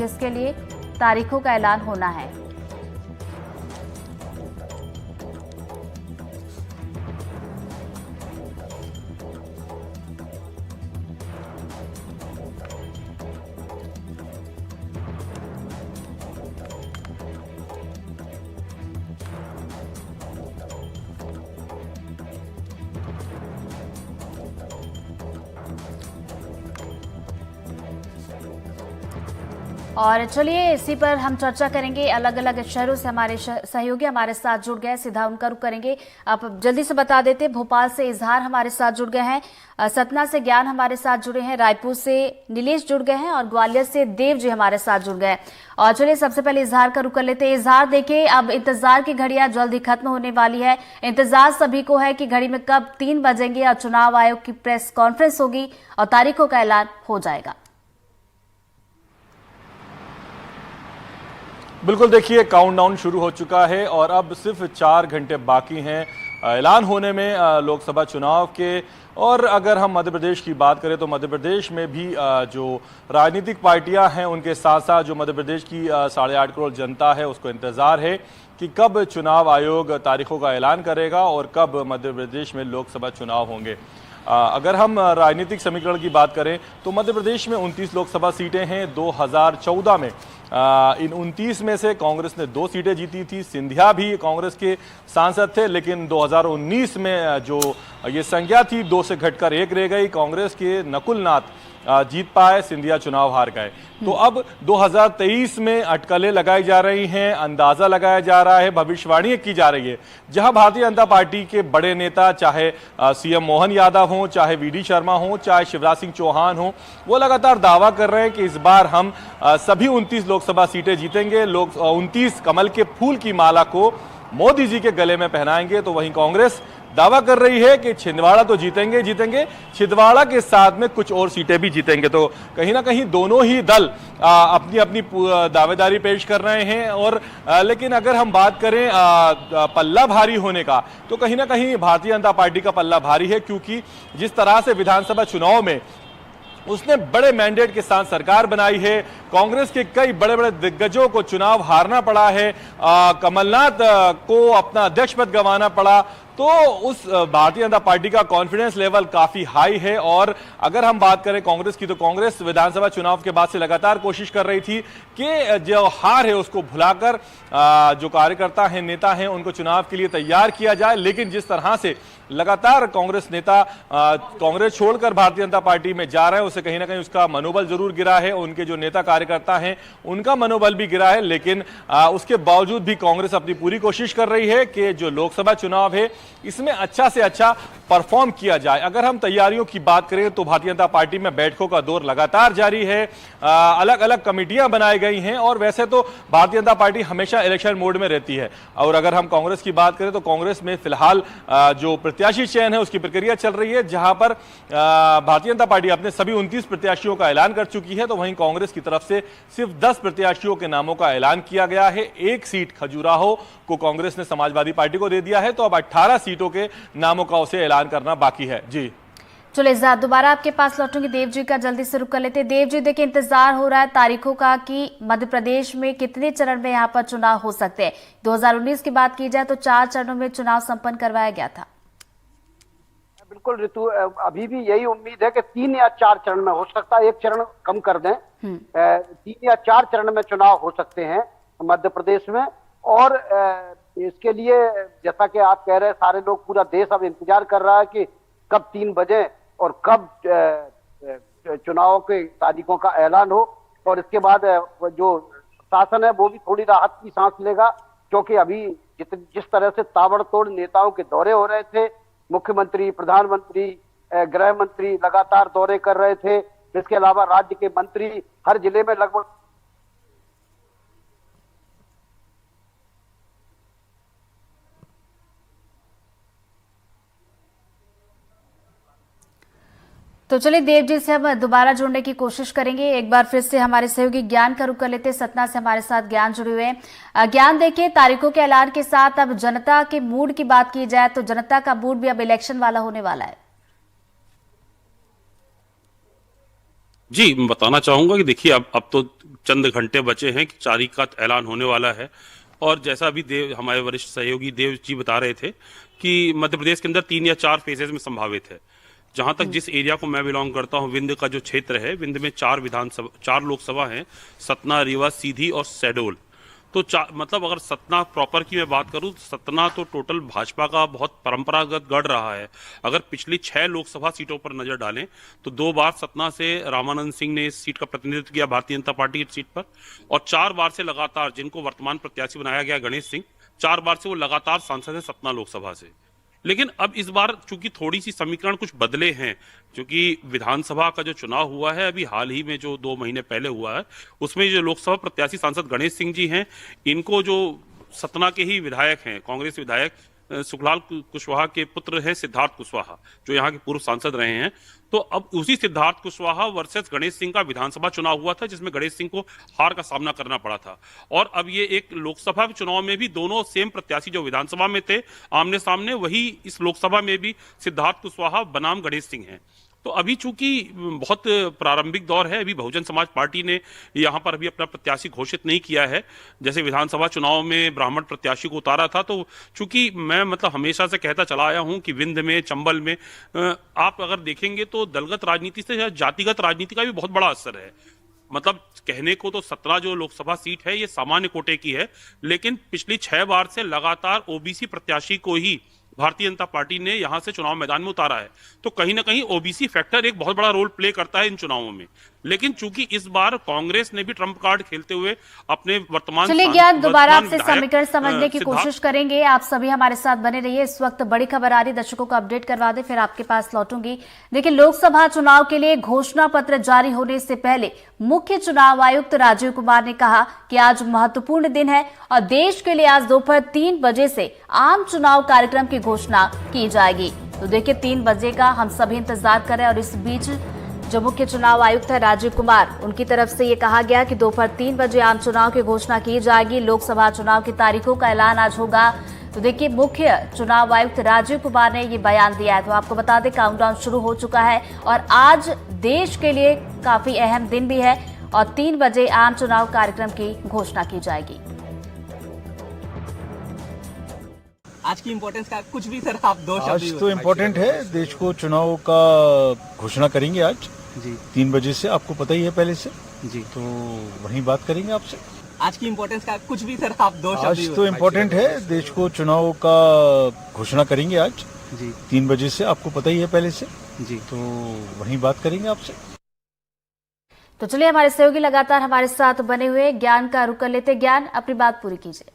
जिसके लिए तारीखों का ऐलान होना है। और चलिए इसी पर हम चर्चा करेंगे। अलग अलग शहरों से हमारे सहयोगी हमारे साथ जुड़ गए, सीधा उनका रुख करेंगे। आप जल्दी से बता देते, भोपाल से इजहार हमारे साथ जुड़ गए हैं, सतना से ज्ञान हमारे साथ जुड़े हैं, रायपुर से नीलेश जुड़ गए हैं और ग्वालियर से देव जी हमारे साथ जुड़ गए। और चलिए सबसे पहले इजहार का रुख कर लेते हैं। इजहार, देखिए अब इंतजार की घड़ियां जल्द ही खत्म होने वाली है। इंतजार सभी को है कि घड़ी में कब 3 बजेंगे और चुनाव आयोग की प्रेस कॉन्फ्रेंस होगी और तारीखों का ऐलान हो जाएगा। बिल्कुल, देखिए काउंटडाउन शुरू हो चुका है और अब सिर्फ 4 घंटे बाकी हैं ऐलान होने में लोकसभा चुनाव के। और अगर हम मध्य प्रदेश की बात करें तो मध्य प्रदेश में भी जो राजनीतिक पार्टियां हैं उनके साथ साथ जो मध्य प्रदेश की 8.5 करोड़ जनता है उसको इंतज़ार है कि कब चुनाव आयोग तारीखों का ऐलान करेगा और कब मध्य प्रदेश में लोकसभा चुनाव होंगे। अगर हम राजनीतिक समीकरण की बात करें तो मध्य प्रदेश में 29 लोकसभा सीटें हैं। 2014 में इन 29 में से कांग्रेस ने 2 सीटें जीती थी। सिंधिया भी कांग्रेस के सांसद थे, लेकिन 2019 में जो ये संख्या थी 2 से घटकर 1 रह गई। कांग्रेस के नकुल नाथ जीत पाए, सिंधिया चुनाव हार गए। तो अब 2023 में अटकलें लगाई जा रही हैं, अंदाजा लगाया जा रहा है, भविष्यवाणी की जा रही है। जहां भारतीय जनता पार्टी के बड़े नेता, चाहे सीएम मोहन यादव हों, चाहे वीडी शर्मा हों, चाहे शिवराज सिंह चौहान हों, वो लगातार दावा कर रहे हैं कि इस बार हम सभी 29 लोकसभा सीटें जीतेंगे। 29 कमल के फूल की माला को मोदी जी के गले में पहनाएंगे। तो वहीं कांग्रेस दावा कर रही है कि छिंदवाड़ा तो जीतेंगे जीतेंगे, छिंदवाड़ा के साथ में कुछ और सीटें भी जीतेंगे। तो कहीं ना कहीं दोनों ही दल अपनी अपनी दावेदारी पेश कर रहे हैं। और लेकिन अगर हम बात करें पल्ला भारी होने का, तो कहीं ना कहीं भारतीय जनता पार्टी का पल्ला भारी है, क्योंकि जिस तरह से विधानसभा चुनाव में उसने बड़े मैंडेट के साथ सरकार बनाई है, कांग्रेस के कई बड़े बड़े दिग्गजों को चुनाव हारना पड़ा है, कमलनाथ को अपना अध्यक्ष पद गंवाना पड़ा, तो उस भारतीय जनता पार्टी का कॉन्फिडेंस लेवल काफी हाई है। और अगर हम बात करें कांग्रेस की, तो कांग्रेस विधानसभा चुनाव के बाद से लगातार कोशिश कर रही थी कि जो हार है उसको भुलाकर जो कार्यकर्ता हैं, नेता हैं, उनको चुनाव के लिए तैयार किया जाए। लेकिन जिस तरह से लगातार कांग्रेस नेता कांग्रेस छोड़कर भारतीय जनता पार्टी में जा रहे हैं, उससे कहीं ना कहीं उसका मनोबल जरूर गिरा है, उनके जो नेता कार्यकर्ता हैं उनका मनोबल भी गिरा है। लेकिन उसके बावजूद भी कांग्रेस अपनी पूरी कोशिश कर रही है कि जो लोकसभा चुनाव है इसमें अच्छा से अच्छा परफॉर्म किया जाए। अगर हम तैयारियों की बात करें तो भारतीय जनता पार्टी में बैठकों का दौर लगातार जारी है, अलग अलग कमेटियां बनाई गई हैं। और वैसे तो भारतीय जनता पार्टी हमेशा इलेक्शन मोड में रहती है। और अगर हम कांग्रेस की बात करें तो कांग्रेस में फिलहाल जो प्रत्याशी चयन है उसकी प्रक्रिया चल रही है, जहां पर भारतीय जनता पार्टी अपने सभी 29 प्रत्याशियों का ऐलान कर चुकी है। तो वहीं कांग्रेस की तरफ से सिर्फ 10 प्रत्याशियों के नामों का ऐलान किया गया है। 1 सीट खजुराहो को कांग्रेस ने समाजवादी पार्टी को दे दिया है। तो अब 18 सीटों के नामों का उसे ऐलान करना बाकी है। जी चलिए दोबारा आपके पास लौटूंगी। देव जी का जल्दी से रुक कर लेते हैं। देव जी, देखिए इंतजार हो रहा है तारीखों का कि मध्य प्रदेश में कितने चरण में यहाँ पर चुनाव हो सकते हैं। 2019 की बात की जाए तो 4 चरणों में चुनाव संपन्न करवाया गया था। बिल्कुल ऋतु, अभी भी यही उम्मीद है कि 3 या 4 चरण में हो सकता है, 1 चरण कम कर दें, 3 या 4 चरण में चुनाव हो सकते हैं मध्य प्रदेश में। और इसके लिए जैसा कि आप कह रहे हैं, सारे लोग, पूरा देश अब इंतजार कर रहा है कि कब 3 बजे और कब चुनाव के तारीखों का ऐलान हो। और इसके बाद जो शासन है वो भी थोड़ी राहत की सांस लेगा, क्योंकि अभी जिस तरह से ताबड़तोड़ नेताओं के दौरे हो रहे थे, मुख्यमंत्री, प्रधानमंत्री, गृह मंत्री लगातार दौरे कर रहे थे। इसके अलावा राज्य के मंत्री हर जिले में लगभग तो चलिए देव जी से हम दोबारा जुड़ने की कोशिश करेंगे। एक बार फिर से हमारे सहयोगी ज्ञान का रुख कर लेते हैं। सतना से हमारे साथ ज्ञान जुड़े हुए हैं। ज्ञान, देखिए तारीखों के ऐलान के साथ अब जनता के मूड की बात की जाए तो जनता का मूड भी अब इलेक्शन वाला होने वाला है। जी, मैं बताना चाहूंगा कि देखिए अब तो चंद घंटे बचे हैं कि तारीख का ऐलान होने वाला है। और जैसा अभी देव हमारे वरिष्ठ सहयोगी देव जी बता रहे थे कि मध्य प्रदेश के अंदर 3 या 4 फेजेज में संभावित है। जहां तक जिस एरिया को मैं बिलोंग करता हूं, विंध्य का जो क्षेत्र है, विंध्य में 4 लोकसभा हैं, सतना, रीवा, सीधी और शहडोल। तो मतलब अगर सतना प्रॉपर की मैं बात करूं, तो सतना तो टोटल भाजपा का बहुत परंपरागत गढ़ रहा है। अगर पिछली 6 लोकसभा सीटों पर नजर डालें तो 2 बार सतना से रामानंद सिंह ने इस सीट का प्रतिनिधित्व किया भारतीय जनता पार्टी की सीट पर, और 4 बार से लगातार जिनको वर्तमान प्रत्याशी बनाया गया गणेश सिंह, 4 बार से वो लगातार सांसद है सतना लोकसभा से। लेकिन अब इस बार चूंकि थोड़ी सी समीकरण कुछ बदले हैं, क्योंकि विधानसभा का जो चुनाव हुआ है अभी हाल ही में जो 2 महीने पहले हुआ है, उसमें जो लोकसभा प्रत्याशी सांसद गणेश सिंह जी हैं, इनको जो सतना के ही विधायक हैं, कांग्रेस विधायक सुखलाल कुशवाहा के पुत्र हैं सिद्धार्थ कुशवाहा, जो यहाँ के पूर्व सांसद रहे हैं। तो अब उसी सिद्धार्थ कुशवाहा वर्सेस गणेश सिंह का विधानसभा चुनाव हुआ था, जिसमें गणेश सिंह को हार का सामना करना पड़ा था। और अब ये एक लोकसभा चुनाव में भी दोनों सेम प्रत्याशी जो विधानसभा में थे आमने सामने, वही इस लोकसभा में भी सिद्धार्थ कुशवाहा बनाम गणेश सिंह हैं। तो अभी चूंकि बहुत प्रारंभिक दौर है, अभी बहुजन समाज पार्टी ने यहाँ पर अभी अपना प्रत्याशी घोषित नहीं किया है। जैसे विधानसभा चुनाव में ब्राह्मण प्रत्याशी को उतारा था, तो चूंकि मैं मतलब हमेशा से कहता चला आया हूं कि विंध्य में, चंबल में आप अगर देखेंगे तो दलगत राजनीति से जातिगत राजनीति का भी बहुत बड़ा असर है। मतलब कहने को तो 17 जो लोकसभा सीट है ये सामान्य कोटे की है, लेकिन पिछली 6 बार से लगातार ओबीसी प्रत्याशी को ही भारतीय जनता पार्टी ने यहां से चुनाव मैदान में उतारा है। तो कहीं ना कहीं ओबीसी फैक्टर एक बहुत बड़ा रोल प्ले करता है इन चुनावों में। लेकिन चूंकि इस बार कांग्रेस ने भी ट्रम्प कार्ड खेलते हुए अपने वर्तमान चलिए ज्ञान, दोबारा आपसे समीकरण समझने की सिद्धार्थ कोशिश करेंगे। आप सभी हमारे साथ बने रहिए। इस वक्त बड़ी खबर आ रही, दर्शकों को अपडेट करवा दे, फिर आपके पास लौटूंगी। देखिए, लोकसभा चुनाव के लिए घोषणा पत्र जारी होने से पहले मुख्य चुनाव आयुक्त राजीव कुमार ने कहा कि आज महत्वपूर्ण दिन है और देश के लिए आज दोपहर 3 बजे से आम चुनाव कार्यक्रम की घोषणा की जाएगी। तो देखिए 3 बजे का हम सभी इंतजार करें। और इस बीच जो मुख्य चुनाव आयुक्त है राजीव कुमार, उनकी तरफ से ये कहा गया कि दोपहर 3 बजे आम चुनाव की घोषणा की जाएगी। लोकसभा चुनाव की तारीखों का ऐलान आज होगा। तो देखिए मुख्य चुनाव आयुक्त राजीव कुमार ने ये बयान दिया है। तो आपको बता दें काउंटडाउन शुरू हो चुका है और आज देश के लिए काफी अहम दिन भी है और 3 बजे आम चुनाव कार्यक्रम की घोषणा की जाएगी। आज की इम्पोर्टेंस का कुछ भी सर आप 2 शब्द। आज तो इम्पोर्टेंट है, देश को चुनाव का घोषणा करेंगे आज जी 3 बजे से, आपको पता ही है पहले से जी। तो वहीं बात करेंगे आपसे। आज की इम्पोर्टेंस का कुछ भी सर आप 2 शब्द। आज तो इम्पोर्टेंट है, देश को चुनाव का घोषणा करेंगे आज जी 3 बजे से, आपको पता ही है पहले से जी। तो वहीं बात करेंगे आपसे। तो चलिए हमारे सहयोगी लगातार हमारे साथ बने हुए ज्ञान का रुख कर लेते। ज्ञान, अपनी बात पूरी कीजिए।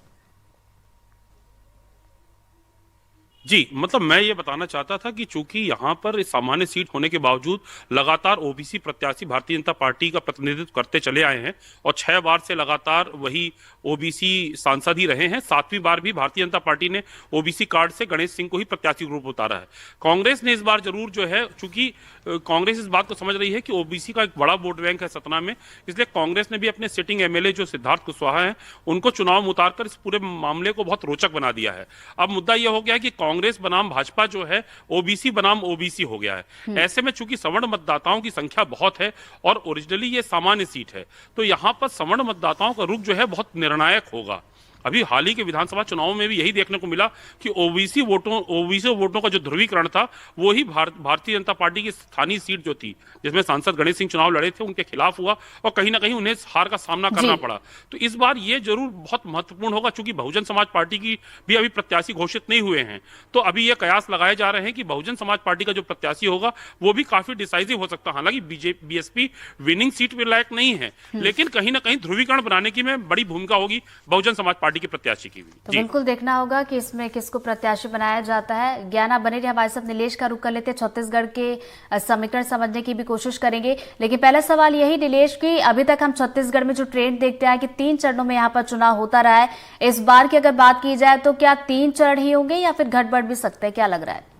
जी, मतलब मैं ये बताना चाहता था कि चूंकि यहाँ पर सामान्य सीट होने के बावजूद लगातार ओबीसी प्रत्याशी भारतीय जनता पार्टी का प्रतिनिधित्व करते चले आए हैं और 6 बार से लगातार वही ओबीसी सांसद ही रहे हैं। 7वीं बार भी भारतीय जनता पार्टी ने ओबीसी कार्ड से गणेश सिंह को ही प्रत्याशी रूप उतारा है। कांग्रेस ने इस बार जरूर जो है, चूंकि कांग्रेस इस बात को समझ रही है कि ओबीसी का एक बड़ा वोट बैंक है सतना में, इसलिए कांग्रेस ने भी अपने सिटिंग एमएलए जो सिद्धार्थ कुशवाहा हैं उनको चुनाव में उतारकर इस पूरे मामले को बहुत रोचक बना दिया है। अब मुद्दा यह हो गया कि कांग्रेस बनाम भाजपा जो है ओबीसी बनाम ओबीसी हो गया है। ऐसे में चूंकि सवर्ण मतदाताओं की संख्या बहुत है और ओरिजिनली ये सामान्य सीट है, तो यहां पर सवर्ण मतदाताओं का रुख जो है बहुत निर्णायक होगा। अभी हाल ही के विधानसभा चुनाव में भी यही देखने को मिला कि ओबीसी वोटों का जो ध्रुवीकरण था वो ही भारतीय जनता पार्टी की स्थानीय सीट जो थी, जिसमें सांसद गणेश सिंह चुनाव लड़े थे, उनके खिलाफ हुआ और कहीं ना कहीं उन्हें हार का सामना करना पड़ा। तो इस बार ये जरूर बहुत महत्वपूर्ण होगा, चूंकि बहुजन समाज पार्टी की भी अभी प्रत्याशी घोषित नहीं हुए हैं। तो अभी ये कयास लगाए जा रहे हैं कि बहुजन समाज पार्टी का जो प्रत्याशी होगा वो भी काफी डिसाइसिव हो सकता है। हालांकि बीएसपी विनिंग सीट में लायक नहीं है, लेकिन कहीं ना कहीं ध्रुवीकरण बनाने की में बड़ी भूमिका होगी बहुजन समाज पार्टी के प्रत्याशी की भी। तो बिल्कुल देखना होगा कि इसमें किसको प्रत्याशी बनाया जाता है। ज्ञाना बने रही हमारे साथ। नीलेश का रुख कर लेते, छत्तीसगढ़ के समीकरण समझने की भी कोशिश करेंगे। लेकिन पहला सवाल यही नीलेश की, अभी तक हम छत्तीसगढ़ में जो ट्रेंड देखते हैं कि 3 चरणों में यहाँ पर चुनाव होता रहा है, इस बार की अगर बात की जाए तो क्या 3 चरण ही होंगे या फिर घट बढ़ भी सकते हैं, क्या लग रहा है?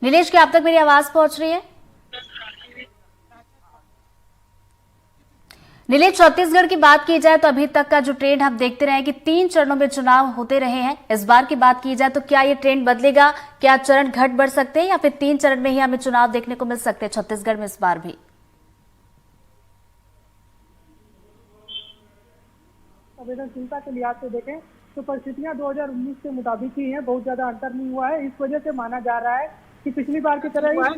नीलेश, क्या आप तक मेरी आवाज पहुंच रही है? नीलेश, छत्तीसगढ़ की बात की जाए तो अभी तक का जो ट्रेंड हम देखते रहे कि 3 चरणों में चुनाव होते रहे हैं। इस बार की बात की जाए तो क्या ये ट्रेंड बदलेगा? क्या चरण घट बढ़ सकते हैं या फिर 3 चरण में ही हमें चुनाव देखने को मिल सकते हैं छत्तीसगढ़ में इस बार भी? संवेदनशीलता के लिहाज से देखें तो परिस्थितियां 2019 के मुताबिक ही हैं, बहुत ज्यादा अंतर नहीं हुआ है। इस वजह से माना जा रहा है कि पिछली बार की तरह ही 3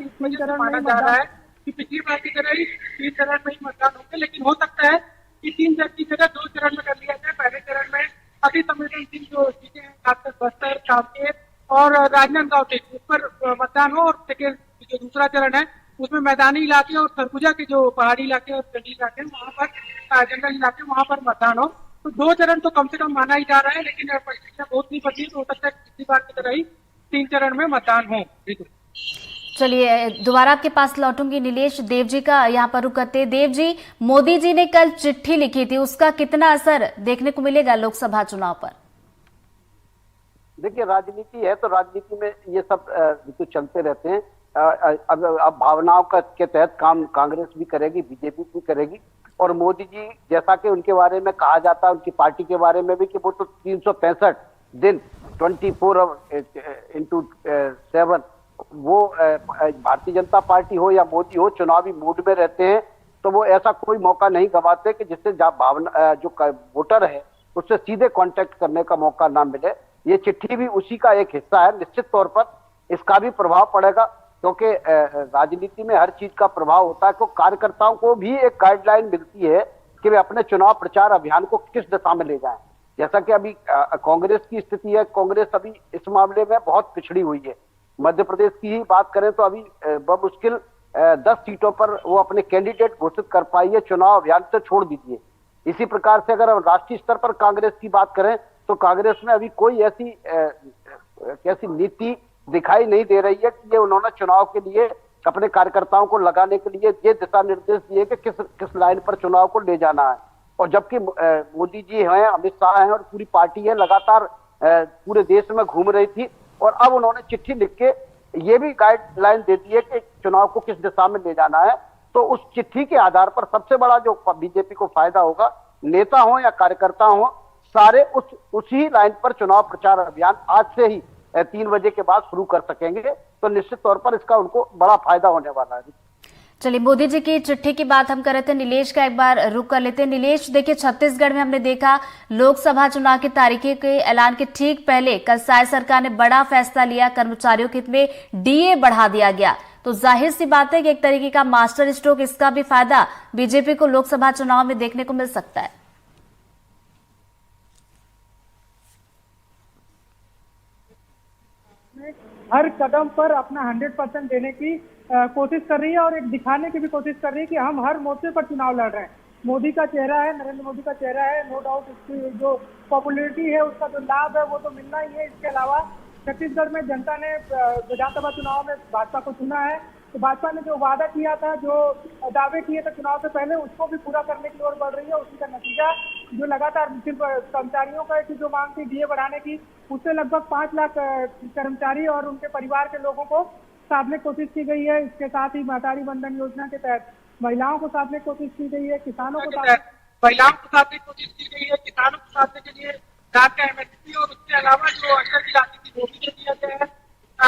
चरण में मतदान होंगे, लेकिन हो सकता है कि 3 चरण की जगह 2 चरण में कर लिया जाए। पहले चरण में अति संवेदनशील जो सीटें हैं, खासकर बस्तर, कांकेर और राजनांदगांव से उस पर मतदान हो, और सेकेंड जो दूसरा चरण है उसमें मैदानी इलाके और सरगुजा के जो पहाड़ी इलाके और जंगली इलाके वहाँ पर जंगल इलाके वहाँ पर मतदान हो। तो 2 चरण तो कम से कम माना ही जा रहा है, लेकिन परिस्थितियां बहुत नहीं बदली, तो हो सकता है पिछली बार की तरह ही 3 चरण में मतदान हो। चलिए दोबारा आपके पास लौटूंगी। नीलेश, देव जी का यहाँ पर रुक करते। देव जी, मोदी जी ने कल चिट्ठी लिखी थी, उसका कितना असर देखने को मिलेगा लोकसभा चुनाव पर? देखिए, राजनीति है तो राजनीति में ये सब ऋतु चलते रहते हैं। अब भावनाओं के तहत काम कांग्रेस भी करेगी, बीजेपी भी करेगी। और मोदी जी, जैसा कि उनके बारे में कहा जाता है, उनकी पार्टी के बारे में भी, कि वो तो 365 दिन 24/7 वो भारतीय जनता पार्टी हो या मोदी हो, चुनावी मूड में रहते हैं। तो वो ऐसा कोई मौका नहीं गंवाते कि जिससे भावना जो वोटर है उससे सीधे कांटेक्ट करने का मौका ना मिले। ये चिट्ठी भी उसी का एक हिस्सा है। निश्चित तौर पर इसका भी प्रभाव पड़ेगा, क्योंकि राजनीति में हर चीज का प्रभाव होता है। तो कार्यकर्ताओं को भी एक गाइडलाइन मिलती है कि वे अपने चुनाव प्रचार अभियान को किस दिशा में ले जाएं। जैसा कि अभी कांग्रेस की स्थिति है, कांग्रेस अभी इस मामले में बहुत पिछड़ी हुई है। मध्य प्रदेश की ही बात करें तो अभी बमुश्किल 10 सीटों पर वो अपने कैंडिडेट घोषित कर पाई है, चुनाव अभियान से छोड़ दीजिए। इसी प्रकार से अगर राष्ट्रीय स्तर पर कांग्रेस की बात करें तो कांग्रेस में अभी कोई ऐसी नीति दिखाई नहीं दे रही है कि ये उन्होंने चुनाव के लिए अपने कार्यकर्ताओं को लगाने के लिए ये दिशा निर्देश दिए कि किस लाइन पर चुनाव को ले जाना है। और जबकि मोदी जी हैं, अमित शाह हैं और पूरी पार्टी है, लगातार पूरे देश में घूम रही थी, और अब उन्होंने चिट्ठी लिख के ये भी गाइडलाइन दे दी है कि चुनाव को किस दिशा में ले जाना है। तो उस चिट्ठी के आधार पर सबसे बड़ा जो बीजेपी को फायदा होगा, नेता हो या कार्यकर्ता हो, सारे उसी लाइन पर चुनाव प्रचार अभियान आज से ही 3 बजे के बाद शुरू कर सकेंगे। तो निश्चित तौर पर इसका उनको बड़ा फायदा होने वाला है। चलिए, मोदी जी की चिट्ठी की बात हम कर रहे थे, नीलेश का एक बार रुक कर लेते हैं। नीलेश, देखिए छत्तीसगढ़ में हमने देखा लोकसभा चुनाव की तारीखें के ऐलान के ठीक पहले कल साय सरकार ने बड़ा फैसला लिया, कर्मचारियों के हित में डीए बढ़ा दिया गया। तो जाहिर सी बात है कि एक तरीके का मास्टर स्ट्रोक, इसका भी फायदा बीजेपी को लोकसभा चुनाव में देखने को मिल सकता है। हर कदम पर अपना 100% देने की कोशिश कर रही है और एक दिखाने की भी कोशिश कर रही है कि हम हर मोर्चे पर चुनाव लड़ रहे हैं। मोदी का चेहरा है, नरेंद्र मोदी का चेहरा है, नो डाउट इसकी जो पॉपुलैरिटी है, उसका जो लाभ है वो तो मिलना ही है। इसके अलावा छत्तीसगढ़ में जनता ने विधानसभा चुनाव में भाजपा को चुना है, तो भाजपा ने जो वादा किया था, जो दावे किए थे चुनाव से पहले, उसको भी पूरा करने की ओर बढ़ रही है। उसी का नतीजा जो लगातार सिर्फ कर्मचारियों का जो मांग थी डीए बढ़ाने की, उससे लगभग 5 लाख कर्मचारी और उनके परिवार के लोगों को साधने की कोशिश की गई है। इसके साथ ही महतारी बंधन योजना के तहत महिलाओं को साधने की कोशिश की गई है, किसानों को साधने की कोशिश की गई है, किसानों को साधने के लिए धान का एमएसपी, और उसके अलावा जो अंतर की राशि की वो भी दिया गया है।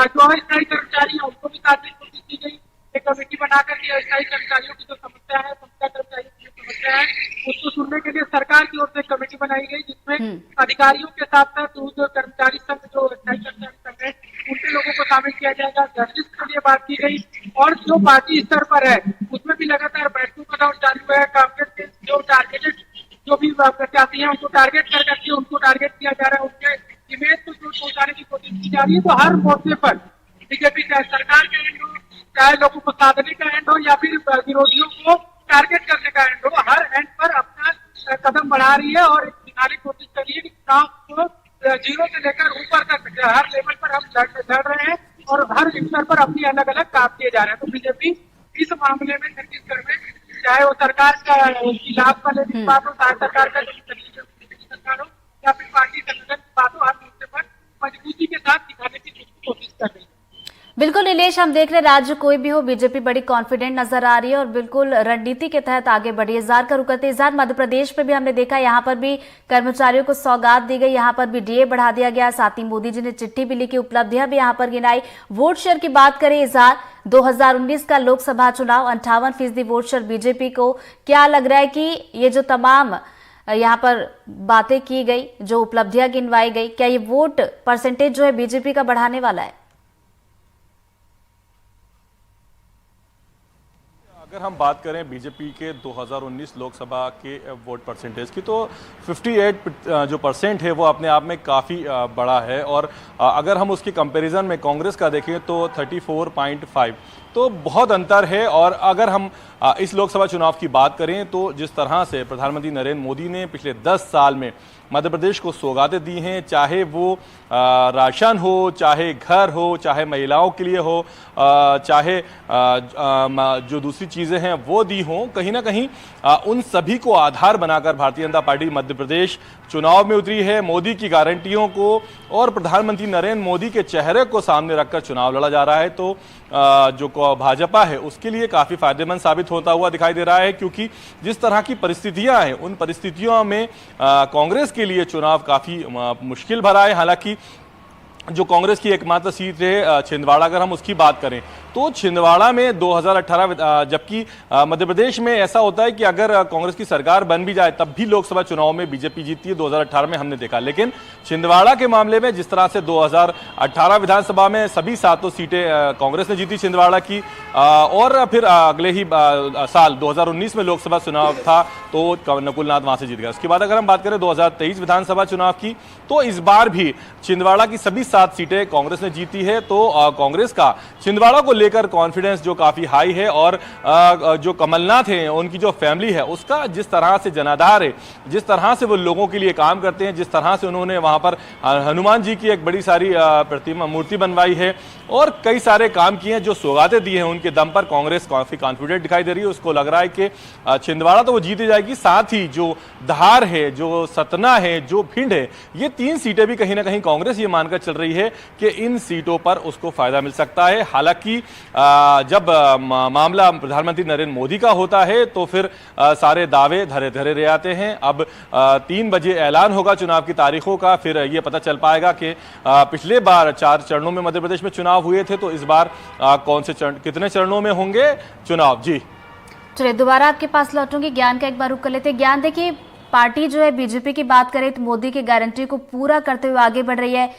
जो अस्थायी कर्मचारी है उनको भी साधने की कोशिश की गई। एक कमेटी बनाकर के अस्थायी कर्मचारियों की जो समस्या है, संस्था कर्मचारियों की जो समस्या है, उसको सुनने के लिए सरकार की ओर से एक कमेटी बनाई गई, जिसमें अधिकारियों के साथ साथ जो कर्मचारी संघ, जो अस्थायी कर्मचारी संघ है, उनके लोगों को शामिल किया जाएगा। जस्टिस के लिए बात की गई, और जो पार्टी स्तर पर है उसमें भी लगातार बैठकों का दौर चालू है। कांग्रेस के जो टारगेटेड जो भी प्रत्याशी हैं उनको टारगेट कर करके उनको टारगेट किया जा रहा है, उनके इमेज को पहुंचाने की कोशिश की जा रही है। तो हर मोर्चे पर बीजेपी चाहे सरकार का एंड हो, चाहे लोगों को साधने का एंड हो, या फिर विरोधियों को टारगेट करने का एंड हो, हर एंड पर अपना कदम बढ़ा रही है और दिखाने की कोशिश कर रही है कि चुनाव को 0 से लेकर ऊपर तक हर लेवल पर हम लड़ रहे हैं और हर स्तर पर अपनी अलग अलग काम किए जा रहे हैं। तो बीजेपी इस मामले में छत्तीसगढ़ में, चाहे वो सरकार का लाभ वाले की बात हो, चाहे सरकार का सरकार हो, या फिर पार्टी संगठन की बात हो, हर मोर्चे पर मजबूती के साथ दिखाने की कोशिश कर रही है। बिल्कुल। नीलेश, हम देख रहे राज्य कोई भी हो, बीजेपी बड़ी कॉन्फिडेंट नजर आ रही है और बिल्कुल रणनीति के तहत आगे बढ़ी है। इजहार का रुख करते इजहार, मध्य प्रदेश में भी हमने देखा, यहाँ पर भी कर्मचारियों को सौगात दी गई, यहाँ पर भी डीए बढ़ा दिया गया, साथ ही मोदी जी ने चिट्ठी भी लिखी, उपलब्धियां भी यहाँ पर गिनाई। वोट शेयर की बात करें इजहार, 2019 का लोकसभा चुनाव 58% वोट शेयर बीजेपी को। क्या लग रहा है कि ये जो तमाम यहाँ पर बातें की गई, जो उपलब्धियां गिनवाई गई, क्या ये वोट परसेंटेज जो है बीजेपी का बढ़ाने वाला है? अगर हम बात करें बीजेपी के 2019 लोकसभा के वोट परसेंटेज की, तो 58 जो परसेंट है वो अपने आप में काफ़ी बड़ा है। और अगर हम उसकी कंपैरिजन में कांग्रेस का देखें तो 34.5, तो बहुत अंतर है। और अगर हम इस लोकसभा चुनाव की बात करें तो जिस तरह से प्रधानमंत्री नरेंद्र मोदी ने पिछले 10 साल में मध्य प्रदेश को सौगातें दी हैं, चाहे वो राशन हो, चाहे घर हो, चाहे महिलाओं के लिए हो, चाहे जो दूसरी चीज़ें हैं वो दी हों, कहीं ना कहीं उन सभी को आधार बनाकर भारतीय जनता पार्टी मध्य प्रदेश चुनाव में उतरी है। मोदी की गारंटियों को और प्रधानमंत्री नरेंद्र मोदी के चेहरे को सामने रखकर चुनाव लड़ा जा रहा है। तो जो भाजपा है उसके लिए काफ़ी फायदेमंद साबित होता हुआ दिखाई दे रहा है, क्योंकि जिस तरह की परिस्थितियां हैं उन परिस्थितियों में कांग्रेस के लिए चुनाव काफ़ी मुश्किल भरा है। हालांकि जो कांग्रेस की एकमात्र सीट है छिंदवाड़ा, अगर हम उसकी बात करें तो छिंदवाड़ा में 2018, जबकि मध्य प्रदेश में ऐसा होता है कि अगर कांग्रेस की सरकार बन भी जाए तब भी लोकसभा चुनाव में बीजेपी जीतती है, 2018 में हमने देखा। लेकिन छिंदवाड़ा के मामले में जिस तरह से 2018 विधानसभा में सभी 7 सीटें कांग्रेस ने जीती छिंदवाड़ा की, और फिर अगले ही साल 2019 में लोकसभा चुनाव था तो नकुलनाथ वहां से जीत गया। उसके बाद अगर हम बात करें 2023 विधानसभा चुनाव की, तो इस बार भी छिंदवाड़ा की सभी 7 सीटें कांग्रेस ने जीती है। तो कांग्रेस का छिंदवाड़ा को लेकर कॉन्फिडेंस जो काफी हाई है। और जो कमलनाथ हैं उनकी जो फैमिली है उसका जिस तरह से जनाधार है, जिस तरह से वो लोगों के लिए काम करते हैं, जिस तरह से उन्होंने वहां पर हनुमान जी की एक बड़ी सारी प्रतिमा मूर्ति बनवाई है और कई सारे काम किए हैं, जो सौगातें दी हैं, उनके दम पर कांग्रेस काफी कॉन्फिडेंट दिखाई दे रही है। उसको लग रहा है कि छिंदवाड़ा तो वो जीती जाएगी, साथ ही जो धार है, जो सतना है, जो भिंड है, ये 3 सीटें भी कहीं ना कहीं कांग्रेस ये मानकर चल रही है कि इन सीटों पर उसको फायदा मिल सकता है। हालांकि जब मामला प्रधानमंत्री नरेंद्र मोदी का होता है तो फिर सारे दावे धरे धरे रह आते हैं। अब 3 बजे ऐलान होगा चुनाव की तारीखों का, फिर ये पता चल पाएगा कि पिछले बार 4 चरणों में मध्य प्रदेश में चुनाव हुए थे, तो इस बार कौन से कितने चरणों में होंगे चुनाव। जी चलिए, दोबारा आपके पास लौटूंगी। ज्ञान का एक बार रुख कर लेते हैं। ज्ञान, देखिए पार्टी जो है बीजेपी की बात करें तो मोदी की गारंटी को पूरा करते हुए आगे बढ़ रही है।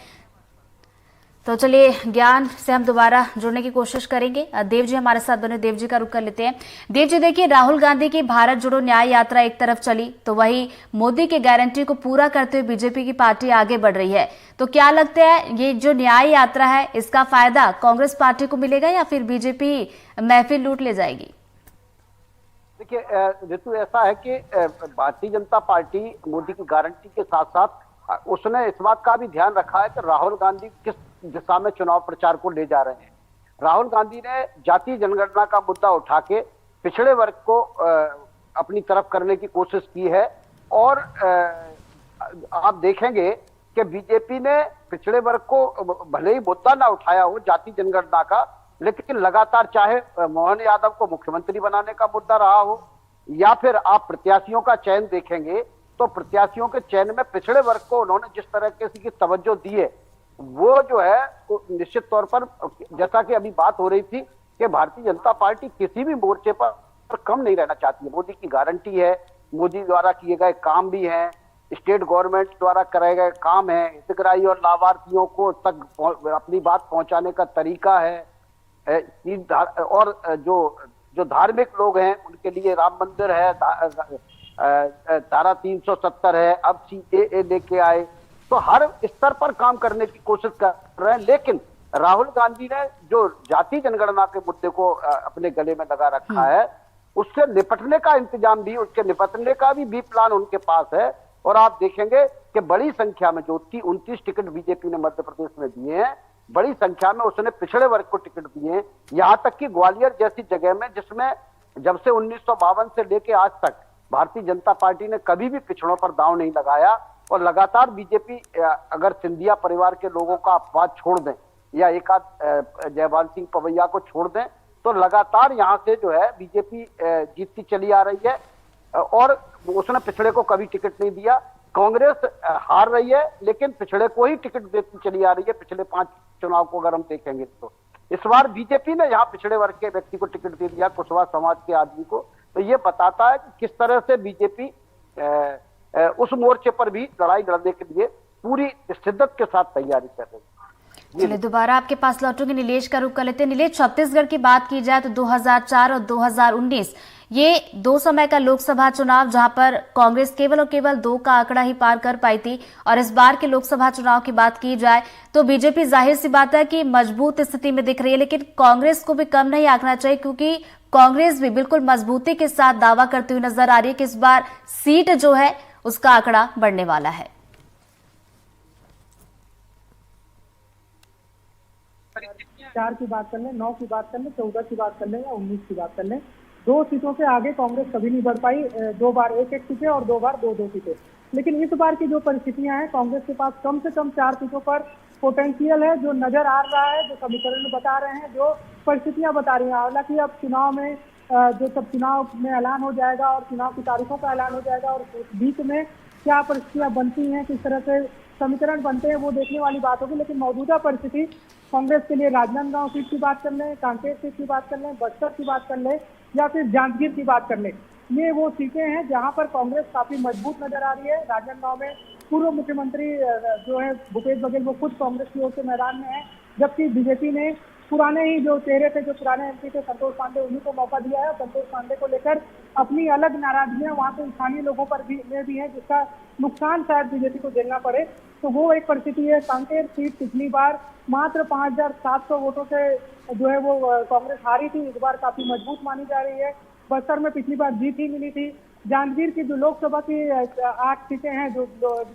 तो चलिए ज्ञान से हम दोबारा जुड़ने की कोशिश करेंगे। देव जी हमारे साथ बने, देव जी का रुख कर लेते हैं। देव जी, देखिए राहुल गांधी की भारत जोड़ो न्याय यात्रा एक तरफ चली तो वही मोदी के गारंटी को पूरा करते हुए बीजेपी की पार्टी आगे बढ़ रही है। तो क्या लगता है ये जो न्याय यात्रा है इसका फायदा कांग्रेस पार्टी को मिलेगा या फिर बीजेपी महफिल लूट ले जाएगी? देखिए ऋतु, ऐसा है कि भारतीय जनता पार्टी मोदी की गारंटी के साथ साथ उसने इस बात का भी ध्यान रखा है कि राहुल गांधी किस दिशा में चुनाव प्रचार को ले जा रहे हैं। राहुल गांधी ने जातीय जनगणना का मुद्दा उठा के पिछड़े वर्ग को अपनी तरफ करने की कोशिश की है। और आप देखेंगे कि बीजेपी ने पिछड़े वर्ग को भले ही मुद्दा ना उठाया हो जातीय जनगणना का, लेकिन लगातार चाहे मोहन यादव को मुख्यमंत्री बनाने का मुद्दा रहा हो या फिर आप प्रत्याशियों का चयन देखेंगे तो प्रत्याशियों के चयन में पिछड़े वर्ग को उन्होंने जिस तरह की तवज्जो दी है, वो जो है निश्चित तौर पर, जैसा कि अभी बात हो रही थी कि भारतीय जनता पार्टी किसी भी मोर्चे पर कम नहीं रहना चाहती है। मोदी की गारंटी है, मोदी द्वारा किए गए काम भी हैं, स्टेट गवर्नमेंट द्वारा कराए गए काम है, हितग्राही और लाभार्थियों को तक अपनी बात पहुंचाने का तरीका है। और जो धार्मिक लोग हैं उनके लिए राम मंदिर है, धारा 370 है, अब CAA लेके आए, तो हर स्तर पर काम करने की कोशिश कर रहे हैं। लेकिन राहुल गांधी ने जो जातीय जनगणना के मुद्दे को अपने गले में लगा रखा है, उससे निपटने का इंतजाम भी, उसके निपटने का भी प्लान उनके पास है। और आप देखेंगे कि बड़ी संख्या में जो 29 टिकट बीजेपी ने मध्य प्रदेश में दिए हैं, बड़ी संख्या में उसने पिछड़े वर्ग को टिकट दिए हैं। यहां तक कि ग्वालियर जैसी जगह में, जिसमें जब से 1952 से लेके आज तक भारतीय जनता पार्टी ने कभी भी पिछड़ों पर दांव नहीं लगाया और लगातार बीजेपी, अगर सिंधिया परिवार के लोगों का अपवाद छोड़ दें या एक आध जयपाल सिंह पवैया को छोड़ दें तो लगातार यहाँ से जो है बीजेपी जीतती चली आ रही है और उसने पिछड़े को कभी टिकट नहीं दिया। कांग्रेस हार रही है लेकिन पिछड़े को ही टिकट देती चली आ रही है। पिछले 5 चुनाव को अगर हम देखेंगे तो इस बार बीजेपी ने यहाँ पिछड़े वर्ग के व्यक्ति को टिकट दे दिया, कुशवाहा समाज के आदमी को। तो ये बताता है कि किस तरह से बीजेपी उस मोर्चे पर भी लड़ाई लड़ने के लिए पूरी शिद्दत के साथ तैयारी कर रही है। चलिए दोबारा आपके पास लौटूंगे, नीलेश का रुख कर लेते हैं। नीलेश, छत्तीसगढ़ की बात की जाए तो 2004 और 2019 ये 2 समय का लोकसभा चुनाव जहां पर कांग्रेस केवल और केवल 2 का आंकड़ा ही पार कर पाई थी, और इस बार के लोकसभा चुनाव की बात की जाए तो बीजेपी जाहिर सी बात है कि मजबूत स्थिति में दिख रही है, लेकिन कांग्रेस को भी कम नहीं आंकना चाहिए क्योंकि कांग्रेस भी बिल्कुल मजबूती के साथ दावा करती हुई नजर आ रही है कि इस बार सीट जो है उसका आंकड़ा बढ़ने वाला है। 4 की बात कर लें, 9 की बात कर लें, 14 की बात कर लें या 19 की बात कर लें, 2 सीटों से आगे कांग्रेस कभी नहीं बढ़ पाई। 2 बार 1-1 सीटें और 2 बार 2-2 सीटें। लेकिन इस बार की जो परिस्थितियां हैं, कांग्रेस के पास कम से कम 4 सीटों पर पोटेंशियल है जो नजर आ रहा है, जो समीकरण बता रहे हैं, जो परिस्थितियां बता रही हैं। हालांकि अब चुनाव में जो सब चुनाव में ऐलान हो जाएगा और चुनाव की तारीखों का ऐलान हो जाएगा और उस बीच में क्या परिस्थितियां बनती हैं, किस तरह से समीकरण बनते हैं, वो देखने वाली बात होगी। लेकिन मौजूदा परिस्थिति कांग्रेस के लिए राजनांदगांव सीट की बात कर लें, कांकेर सीट की बात कर लें, बस्तर की बात कर लें या फिर जांजगीर की बात कर लें, ये वो सीटें हैं जहां पर कांग्रेस काफी मजबूत नजर आ रही है। राजनांदगांव में पूर्व मुख्यमंत्री जो है भूपेश बघेल वो खुद कांग्रेस की ओर से मैदान में है, जबकि बीजेपी ने पुराने ही जो चेहरे थे, जो पुराने एमपी थे संतोष पांडे, उन्हीं को मौका दिया है। संतोष पांडे को लेकर अपनी अलग नाराजगियां वहां के स्थानीय लोगों पर भी है जिसका नुकसान शायद बीजेपी को झेलना पड़े। तो वो एक परिस्थिति है। कांकेर सीट पिछली बार मात्र 5700 वोटों से जो है वो कांग्रेस हारी थी, इस बार काफी मजबूत मानी जा रही है। बस्तर में पिछली बार जीत ही मिली थी। जांजगीर की जो लोकसभा की 8 सीटें हैं, जो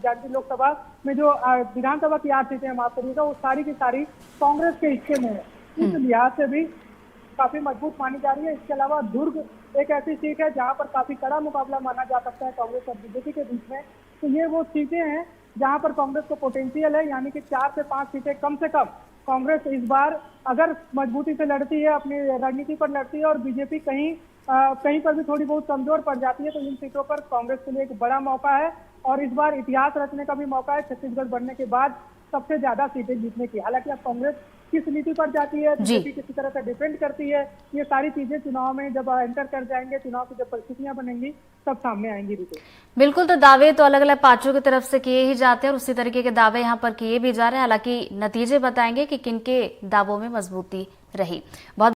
जांजगीर लोकसभा में जो विधानसभा की 8 सीटें हैं, माफ करिएगा, वो सारी की सारी कांग्रेस के हिस्से में है। इस लिहाज से भी काफी मजबूत मानी जा रही है। इसके अलावा दुर्ग एक ऐसी सीट है जहां पर काफी कड़ा मुकाबला माना जा सकता है कांग्रेस और बीजेपी के बीच में। तो ये वो सीटें हैं जहां पर कांग्रेस को पोटेंशियल है, यानी कि 4 से 5 सीटें कम से कम कांग्रेस इस बार अगर मजबूती से लड़ती है, अपनी रणनीति पर लड़ती है और बीजेपी कहीं पर भी थोड़ी बहुत कमजोर पड़ जाती है, तो इन सीटों पर कांग्रेस के लिए एक बड़ा मौका है और इस बार इतिहास रचने का भी मौका है छत्तीसगढ़ बनने के बाद सबसे ज्यादा सीटें जीतने की। हालांकि अब कांग्रेस किस नीति पर जाती है, बीजेपी किसी तरह से डिफेंड करती है, ये सारी चीजें चुनाव में जब एंटर कर जाएंगे, चुनाव की जब परिस्थितियां बनेंगी तब सामने आएंगी। बिल्कुल, तो दावे तो अलग अलग पार्टियों की तरफ से किए ही जाते हैं और उसी तरीके के दावे यहाँ पर किए भी जा रहे हैं। हालांकि नतीजे बताएंगे कि किनके दावों में मजबूती रही। बहुत